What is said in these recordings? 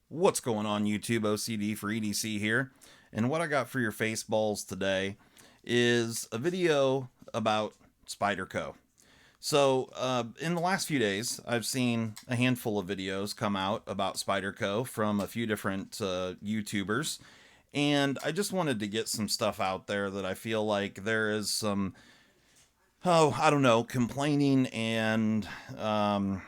What's going on, YouTube? OCD for EDC here. And what I got for your face balls today is a video about Spyderco. In the last few days, I've seen a handful of videos come out about Spyderco from a few different YouTubers. And I just wanted to get some stuff out there that I feel like there is some, I don't know, complaining and um,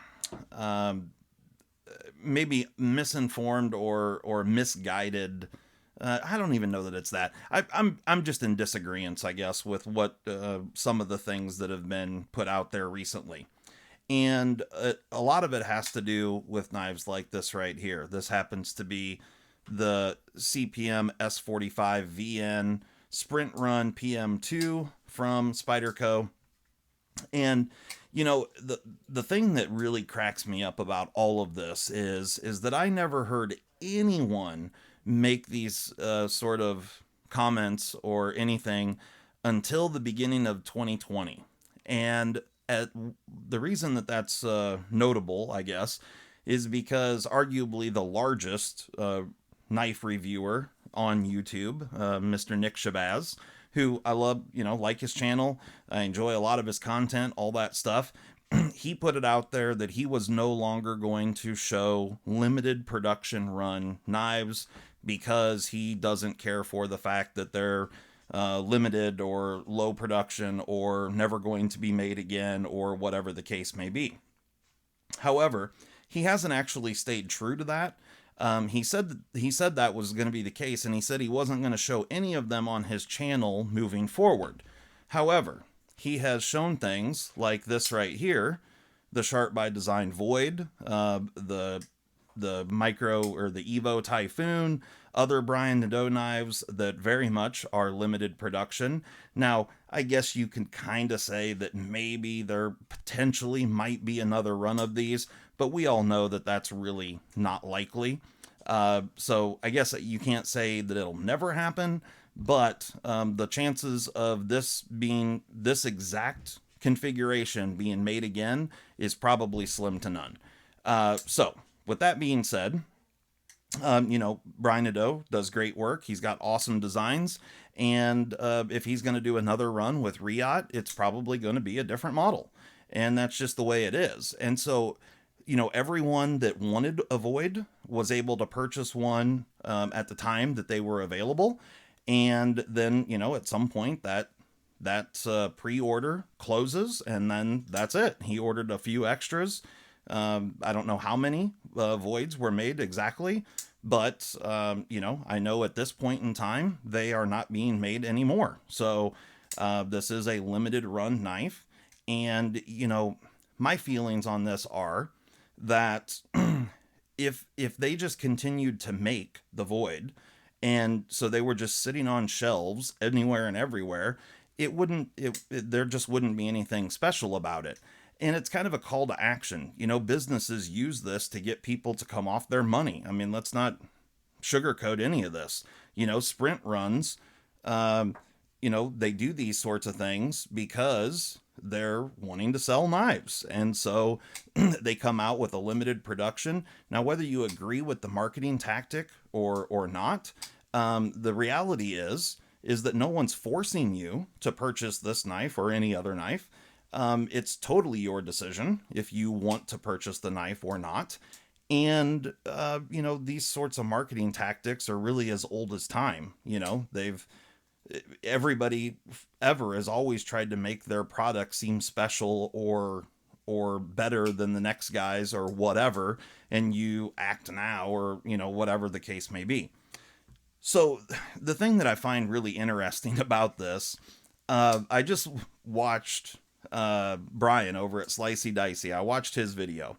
maybe misinformed or misguided. I don't even know that it's that. I'm just in disagreement, I guess, with what some of the things that have been put out there recently, and a lot of it has to do with knives like this right here. This happens to be the CPM S45 VN Sprint Run PM2 from Spyderco. And the thing that really cracks me up about all of this is that I never heard anyone make these sort of comments or anything until the beginning of 2020. And the reason that that's notable, I guess, is because arguably the largest knife reviewer on YouTube, Mr. Nick Shabazz, who I love, like his channel. I enjoy a lot of his content, all that stuff. He put it out there that he was no longer going to show limited production run knives because he doesn't care for the fact that they're limited or low production or never going to be made again or whatever the case may be. However, he hasn't actually stayed true to that. He said that was going to be the case, and he said he wasn't going to show any of them on his channel moving forward. However, he has shown things like this right here, the Sharp by Design Void, the Micro or the Evo Typhoon, other Brian Nadeau knives that very much are limited production. Now, I guess you can kind of say that maybe there potentially might be another run of these, but we all know that that's really not likely. So I guess you can't say that it'll never happen, but the chances of this exact configuration being made again is probably slim to none. With that being said, Brian Nadeau does great work. He's got awesome designs. And if he's going to do another run with Riot, it's probably going to be a different model. And that's just the way it is. And so, everyone that wanted a Void was able to purchase one at the time that they were available. And then, at some point that pre-order closes, and then that's it. He ordered a few extras. I don't know how many voids were made exactly, but I know at this point in time they are not being made anymore. So this is a limited run knife, and my feelings on this are that if they just continued to make the void, and so they were just sitting on shelves anywhere and everywhere, there just wouldn't be anything special about it. And it's kind of a call to action. Businesses use this to get people to come off their money. I mean, let's not sugarcoat any of this. Sprint runs, they do these sorts of things because they're wanting to sell knives. And so they come out with a limited production. Now, whether you agree with the marketing tactic or not, the reality is that no one's forcing you to purchase this knife or any other knife. It's totally your decision if you want to purchase the knife or not. And, these sorts of marketing tactics are really as old as time. Everybody ever has always tried to make their product seem special or better than the next guys or whatever. And you act now or, whatever the case may be. So the thing that I find really interesting about this, I just watched Brian over at Slicey Dicey. I watched his video,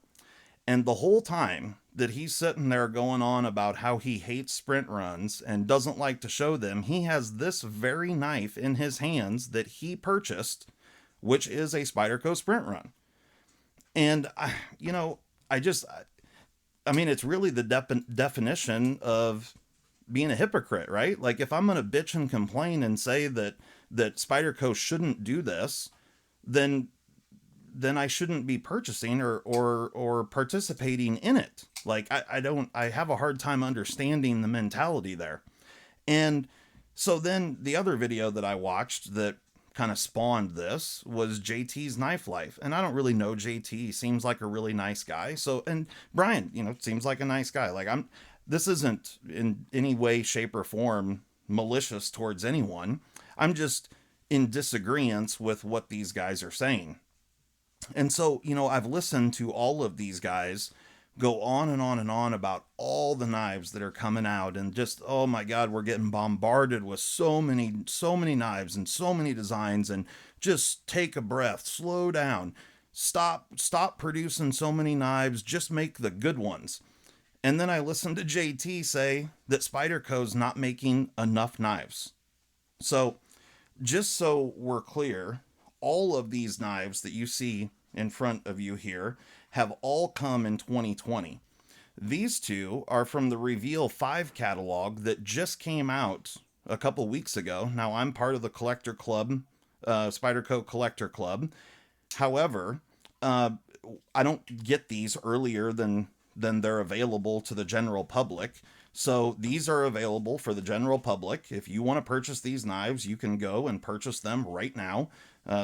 and the whole time that he's sitting there going on about how he hates sprint runs and doesn't like to show them, he has this very knife in his hands that he purchased, which is a Spyderco sprint run. And I mean, it's really the definition of being a hypocrite, right? Like, if I'm going to bitch and complain and say that Spyderco shouldn't do this, then then I shouldn't be purchasing or participating in it. Like I have a hard time understanding the mentality there. And so then the other video that I watched that kind of spawned this was JT's Knife Life. And I don't really know JT. He seems like a really nice guy. So, and Brian, seems like a nice guy. Like this isn't in any way, shape, or form malicious towards anyone. I'm just in disagreement with what these guys are saying. And so, I've listened to all of these guys go on and on and on about all the knives that are coming out, and just, oh my God, we're getting bombarded with so many knives and so many designs, and just take a breath, slow down, stop producing so many knives, just make the good ones. And then I listened to JT say that Spyderco's not making enough knives. So, just so we're clear, all of these knives that you see in front of you here have all come in 2020. These two are from the Reveal 5 catalog that just came out a couple weeks ago. Now, I'm part of the collector club, Spyderco Collector Club. However, I don't get these earlier than they're available to the general public. So these are available for the general public. If you want to purchase these knives, you can go and purchase them right now.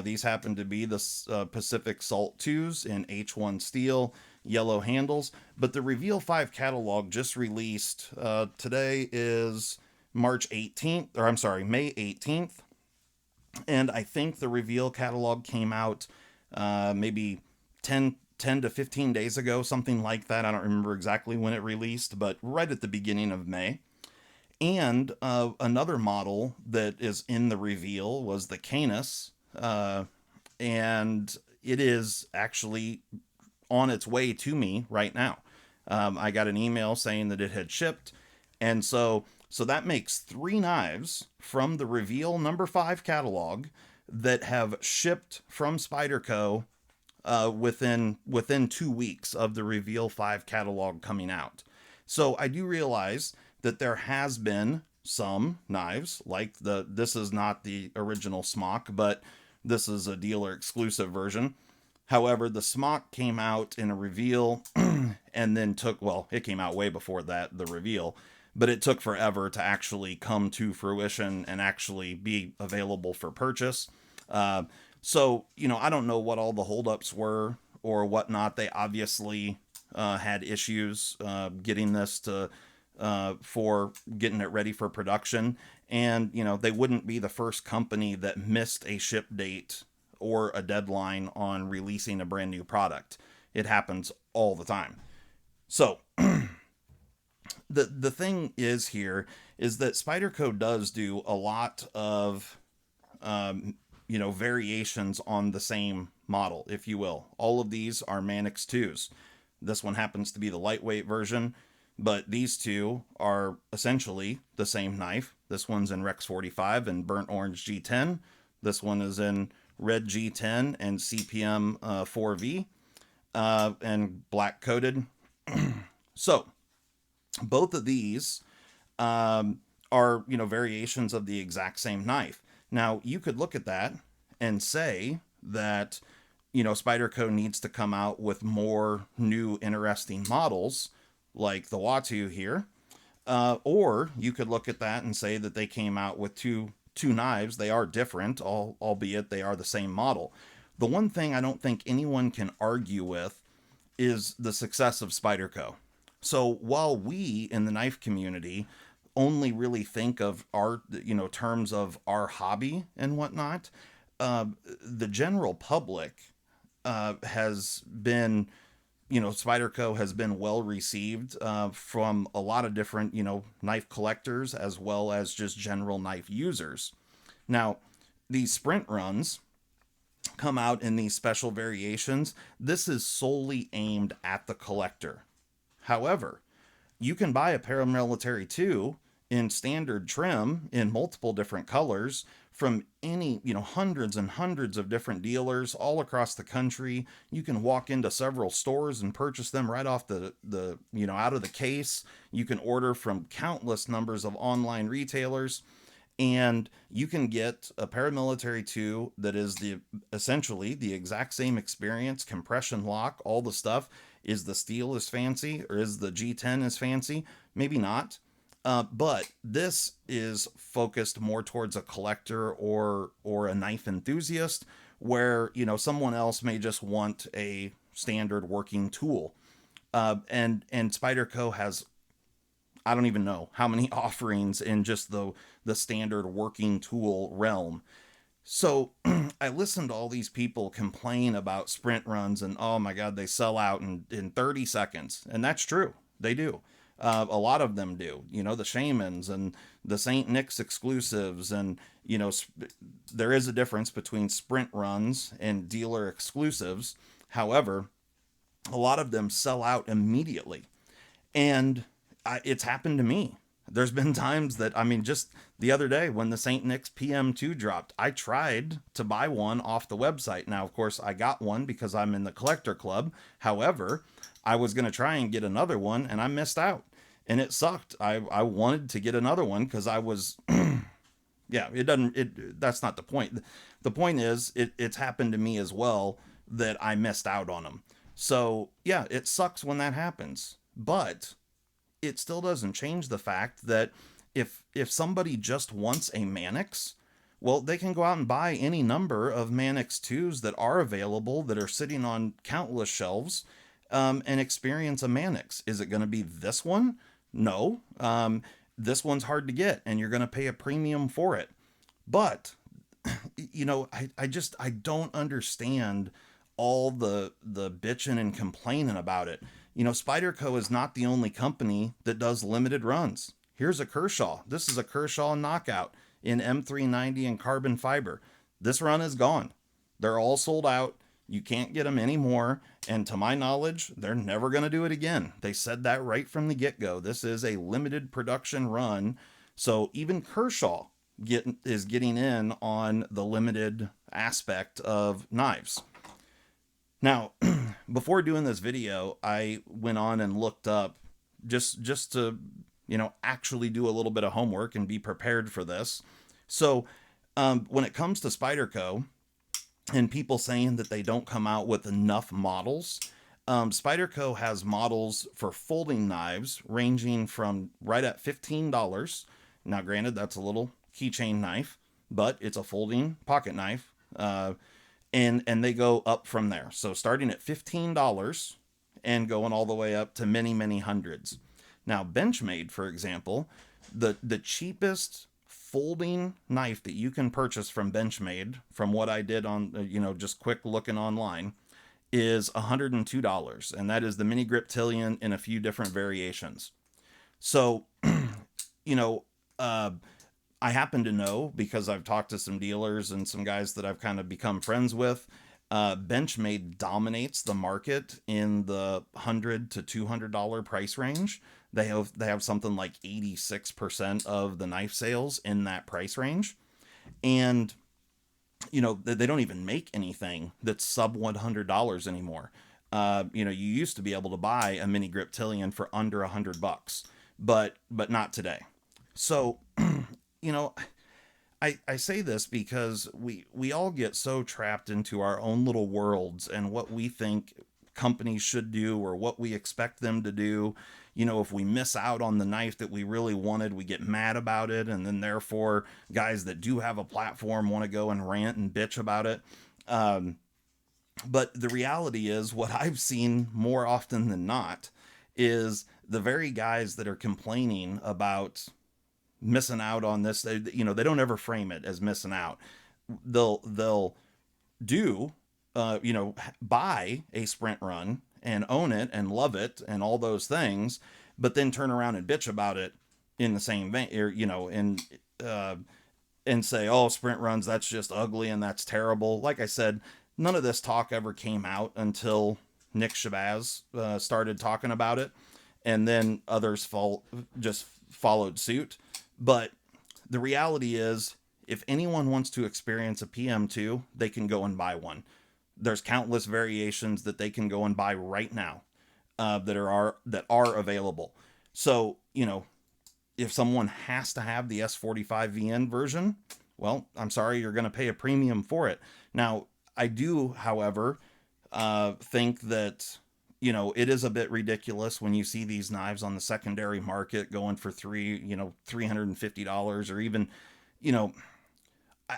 These happen to be the Pacific Salt 2s in H1 steel, yellow handles. But the Reveal 5 catalog just released. Today is March 18th, or I'm sorry, May 18th. And I think the Reveal catalog came out maybe 10 to 15 days ago, something like that. I don't remember exactly when it released, but right at the beginning of May. And another model that is in the Reveal was the Canis, and it is actually on its way to me right now. I got an email saying that it had shipped, and so that makes 3 knives from the Reveal number 5 catalog that have shipped from Spyderco within 2 weeks of the Reveal 5 catalog coming out. So I do realize that there has been some knives, like this is not the original smock, but this is a dealer exclusive version. However, the smock came out in a Reveal and then it came out way before that, the Reveal, but it took forever to actually come to fruition and actually be available for purchase. So, I don't know what all the holdups were or whatnot. They obviously had issues getting this for getting it ready for production. And, they wouldn't be the first company that missed a ship date or a deadline on releasing a brand new product. It happens all the time. So, the thing is that Spyderco does do a lot of variations on the same model, if you will. All of these are Manix 2s. This one happens to be the lightweight version, but these two are essentially the same knife. This one's in Rex 45 and burnt orange G10. This one is in red G10 and CPM 4V and black coated. So both of these are variations of the exact same knife. Now, you could look at that and say that, Spyderco needs to come out with more new, interesting models, like the Watu here. Or you could look at that and say that they came out with two knives. They are different, albeit they are the same model. The one thing I don't think anyone can argue with is the success of Spyderco. So while we in the knife community only really think of our, terms of our hobby and whatnot, the general public has been, Spyderco has been well received from a lot of different, knife collectors as well as just general knife users. Now, these sprint runs come out in these special variations. This is solely aimed at the collector. However, you can buy a Paramilitary 2 in standard trim in multiple different colors from any, hundreds and hundreds of different dealers all across the country. You can walk into several stores and purchase them right off the out of the case. You can order from countless numbers of online retailers. And you can get a paramilitary 2 that is essentially the exact same experience, compression lock, all the stuff. Is the steel as fancy, or is the G10 as fancy? Maybe not. But this is focused more towards a collector or a knife enthusiast, where someone else may just want a standard working tool. And Spyderco has, I don't even know how many offerings in just the standard working tool realm. So I listened to all these people complain about sprint runs, and oh my God, they sell out in 30 seconds. And that's true. They do. A lot of them do. The Shamans and the St. Nick's exclusives. And, there is a difference between sprint runs and dealer exclusives. However, a lot of them sell out immediately. And it's happened to me. There's been times that, just the other day when the St. Nick's PM2 dropped, I tried to buy one off the website. Now, of course, I got one because I'm in the collector club. However, I was going to try and get another one and I missed out. And it sucked. I wanted to get another one because I was, yeah, that's not the point. The point is, it's happened to me as well that I missed out on them. So, yeah, it sucks when that happens. But it still doesn't change the fact that if somebody just wants a Mannix, well, they can go out and buy any number of Mannix 2s that are available, that are sitting on countless shelves, and experience a Mannix. Is it going to be this one? No. This one's hard to get, and you're going to pay a premium for it. But, I don't understand all the bitching and complaining about it. Spyderco is not the only company that does limited runs. Here's a Kershaw. This is a Kershaw knockout in M390 and carbon fiber. This run is gone. They're all sold out. You can't get them anymore. And to my knowledge, they're never going to do it again. They said that right from the get-go. This is a limited production run. So even Kershaw is getting in on the limited aspect of knives. Now, before doing this video, I went on and looked up just to, actually do a little bit of homework and be prepared for this. So when it comes to Spyderco and people saying that they don't come out with enough models, Spyderco has models for folding knives ranging from right at $15. Now, granted, that's a little keychain knife, but it's a folding pocket knife. And they go up from there. So starting at $15 and going all the way up to many, many hundreds. Now, Benchmade, for example, the cheapest folding knife that you can purchase from Benchmade, from what I did on, just quick looking online, is $102. And that is the mini Griptilian in a few different variations. So, I happen to know, because I've talked to some dealers and some guys that I've kind of become friends with, Benchmade dominates the market in the $100 to $200 price range. They have something like 86% of the knife sales in that price range. And, they don't even make anything that's sub $100 anymore. You used to be able to buy a mini Griptilian for under $100, but not today. So, I say this because we all get so trapped into our own little worlds and what we think companies should do or what we expect them to do. If we miss out on the knife that we really wanted, we get mad about it. And then therefore, guys that do have a platform want to go and rant and bitch about it. But the reality is, what I've seen more often than not is the very guys that are complaining about missing out on this, they don't ever frame it as missing out. They'll do, buy a sprint run and own it and love it and all those things, but then turn around and bitch about it in the same vein, or, and say, oh, sprint runs, that's just ugly and that's terrible. Like I said, none of this talk ever came out until Nick Shabazz started talking about it, and then others just followed suit. But the reality is, if anyone wants to experience a PM2, they can go and buy one. There's countless variations that they can go and buy right now that are available. So, If someone has to have the S45VN version, well, I'm sorry, you're going to pay a premium for it. Now, I do, however, think that, it is a bit ridiculous when you see these knives on the secondary market going for $350, or even, you know,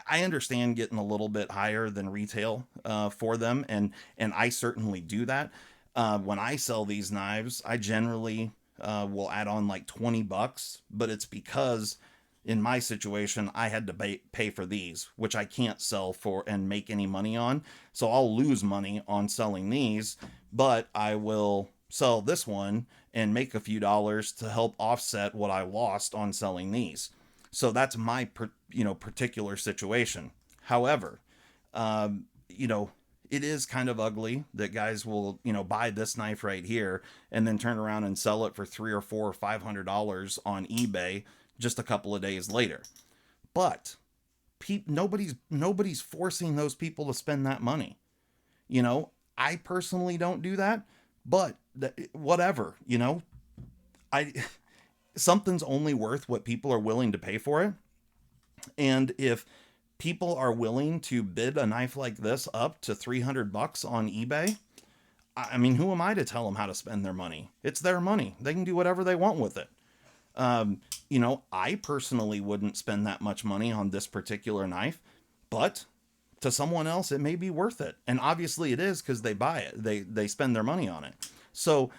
I understand getting a little bit higher than retail for them, and I certainly do that. When I sell these knives, I generally will add on like $20, but it's because in my situation I had to pay for these, which I can't sell for and make any money on. So I'll lose money on selling these, but I will sell this one and make a few dollars to help offset what I lost on selling these. So that's my particular situation. However, you know, it is kind of ugly that guys will, buy this knife right here and then turn around and sell it for $300 or $400 or $500 on eBay just a couple of days later. But nobody's forcing those people to spend that money. I personally don't do that, but whatever. I something's only worth what people are willing to pay for it. And if people are willing to bid a knife like this up to $300 on eBay, I mean, who am I to tell them how to spend their money? It's their money. They can do whatever they want with it. I personally wouldn't spend that much money on this particular knife, but to someone else, it may be worth it. And obviously it is, because they buy it. They spend their money on it. So,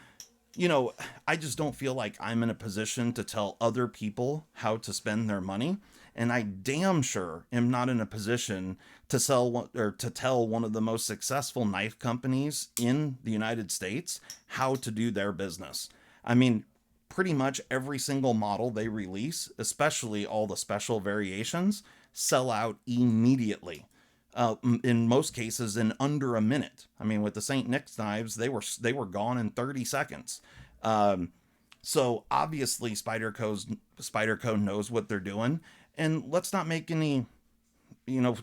I just don't feel like I'm in a position to tell other people how to spend their money. And I damn sure am not in a position to tell one of the most successful knife companies in the United States how to do their business. I mean, pretty much every single model they release, especially all the special variations, sell out immediately. In most cases, in under a minute. I mean, with the St. Nick's knives, they were gone in 30 seconds. So obviously, Spyderco knows what they're doing, and let's not make any,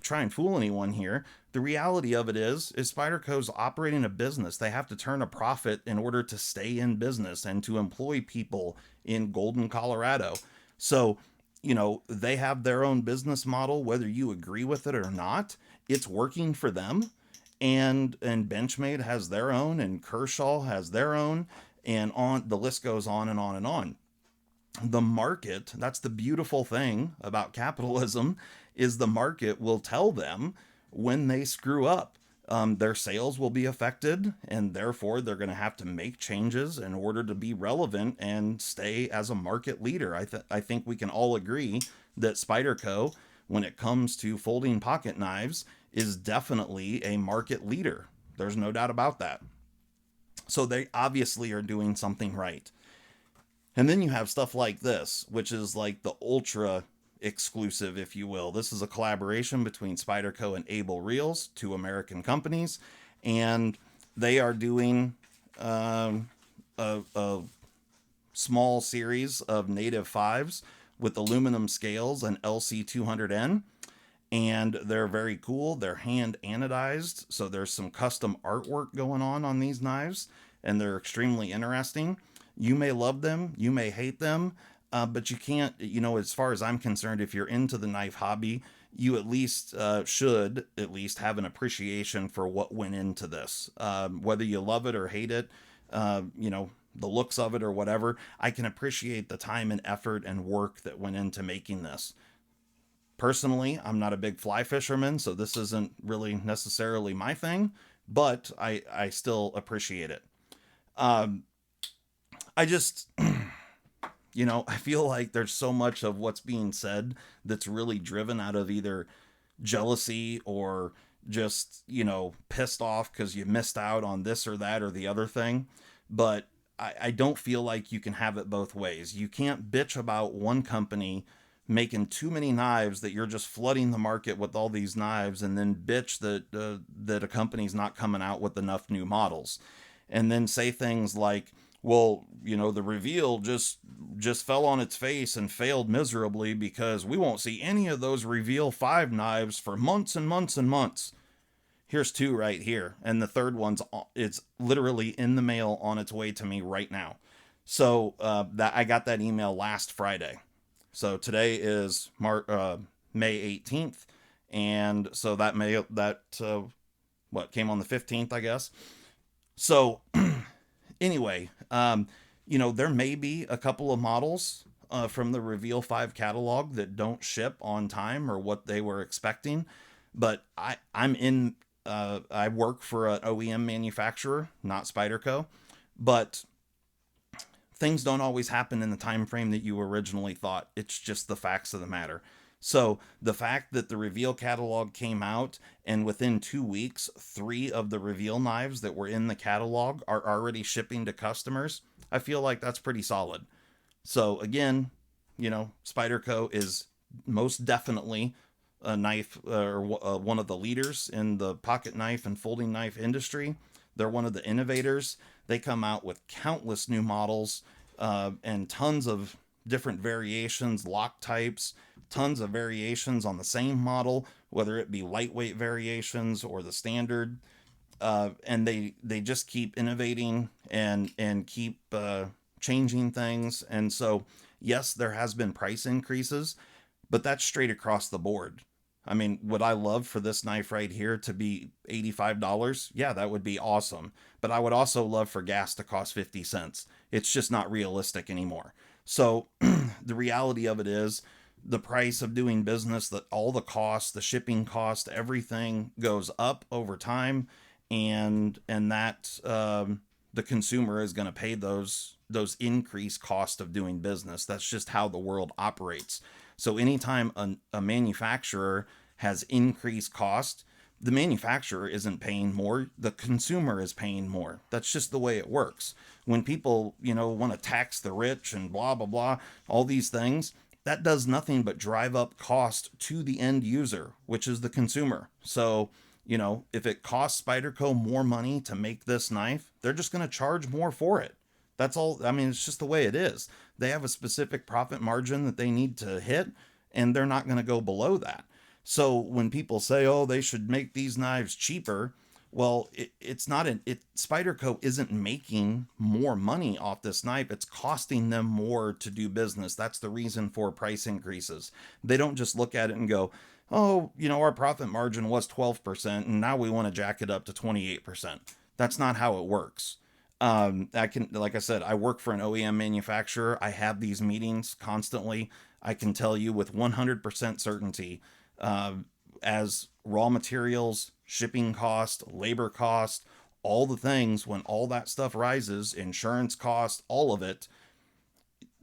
try and fool anyone here. The reality of it is Spyderco's operating a business. They have to turn a profit in order to stay in business and to employ people in Golden, Colorado. So, they have their own business model, whether you agree with it or not. It's working for them. And Benchmade has their own, and Kershaw has their own, and on the list goes on and on and on. The market, that's the beautiful thing about capitalism, is the market will tell them when they screw up. Their sales will be affected, and therefore they're going to have to make changes in order to be relevant and stay as a market leader. I think we can all agree that Spyderco, when it comes to folding pocket knives, is definitely a market leader. There's no doubt about that. So they obviously are doing something right. And then you have stuff like this, which is like the ultra exclusive, if you will. This is a collaboration between Spyderco and Able Reels, two American companies, and they are doing a small series of native 5s with aluminum scales and LC200N, and they're very cool. They're hand anodized, so there's some custom artwork going on these knives, and they're extremely interesting. You may love them, you may hate them, but you can't, as far as I'm concerned, if you're into the knife hobby, you at least should at least have an appreciation for what went into this. Whether you love it or hate it, the looks of it or whatever, I can appreciate the time and effort and work that went into making this. Personally, I'm not a big fly fisherman, so this isn't really necessarily my thing, but I still appreciate it. I just, I feel like there's so much of what's being said that's really driven out of either jealousy or just, pissed off because you missed out on this or that or the other thing. But I don't feel like you can have it both ways. You can't bitch about one company making too many knives that you're just flooding the market with all these knives, and then bitch that a company's not coming out with enough new models. And then say things like, well, the reveal just fell on its face and failed miserably because we won't see any of those reveal 5 knives for months and months and months. Here's 2 right here. And the third it's literally in the mail on its way to me right now. So that I got that email last Friday. So today is May 18th, and so what came on the 15th, I guess. So anyway, there may be a couple of models from the Reveal 5 catalog that don't ship on time or what they were expecting, but I work for an OEM manufacturer, not Spyderco, but things don't always happen in the time frame that you originally thought. It's just the facts of the matter. So the fact that the Reveal catalog came out and within 2 weeks, 3 of the Reveal knives that were in the catalog are already shipping to customers, I feel like that's pretty solid. So again, Spyderco is most definitely a knife or one of the leaders in the pocket knife and folding knife industry. They're one of the innovators. They come out with countless new models and tons of different variations, lock types, tons of variations on the same model, whether it be lightweight variations or the standard. And they just keep innovating and keep changing things. And so, yes, there has been price increases, but that's straight across the board. I mean, would I love for this knife right here to be $85? Yeah, that would be awesome. But I would also love for gas to cost 50 cents. It's just not realistic anymore. So the reality of it is the price of doing business, that all the costs, the shipping cost, everything goes up over time, and that the consumer is going to pay those increased costs of doing business. That's just how the world operates. So anytime a manufacturer has increased cost, the manufacturer isn't paying more, the consumer is paying more. That's just the way it works. When people, want to tax the rich and blah, blah, blah, all these things, that does nothing but drive up cost to the end user, which is the consumer. So, if it costs Spyderco more money to make this knife, they're just going to charge more for it. That's all. I mean, it's just the way it is. They have a specific profit margin that they need to hit, and they're not going to go below that. So when people say, "Oh, they should make these knives cheaper," well, it's not Spyderco isn't making more money off this knife. It's costing them more to do business. That's the reason for price increases. They don't just look at it and go, "Oh, our profit margin was 12%, and now we want to jack it up to 28%." That's not how it works. Like I said, I work for an OEM manufacturer. I have these meetings constantly. I can tell you with 100% certainty, as raw materials, shipping cost, labor cost, all the things, when all that stuff rises, insurance cost, all of it,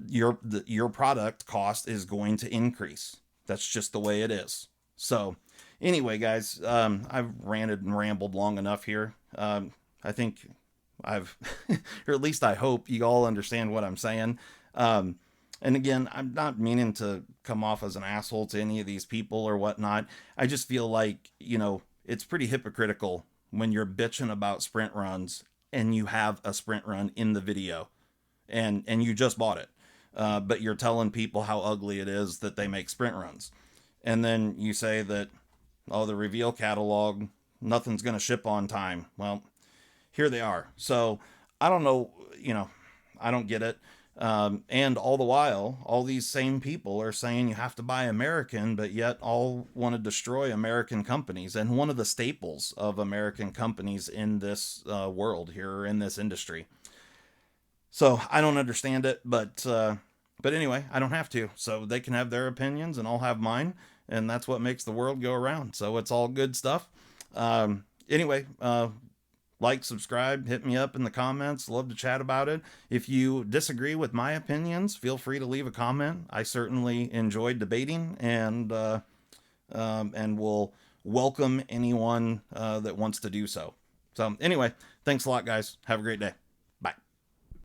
your product cost is going to increase. That's just the way it is. So anyway, guys, I've ranted and rambled long enough here. I think I've, or at least I hope you all understand what I'm saying. And again, I'm not meaning to come off as an asshole to any of these people or whatnot. I just feel like, it's pretty hypocritical when you're bitching about sprint runs and you have a sprint run in the video and you just bought it. But you're telling people how ugly it is that they make sprint runs. And then you say that, oh, the Reveal catalog, nothing's going to ship on time. Well, here they are. So I don't know, I don't get it. And all the while, all these same people are saying you have to buy American, but yet all want to destroy American companies and one of the staples of American companies in this world here, in this industry. So I don't understand it, but anyway, I don't have to. So they can have their opinions and I'll have mine, and that's what makes the world go around. So it's all good stuff. Anyway, like, subscribe, hit me up in the comments. Love to chat about it. If you disagree with my opinions, feel free to leave a comment. I certainly enjoyed debating and will welcome anyone that wants to do so. So anyway, thanks a lot, guys. Have a great day.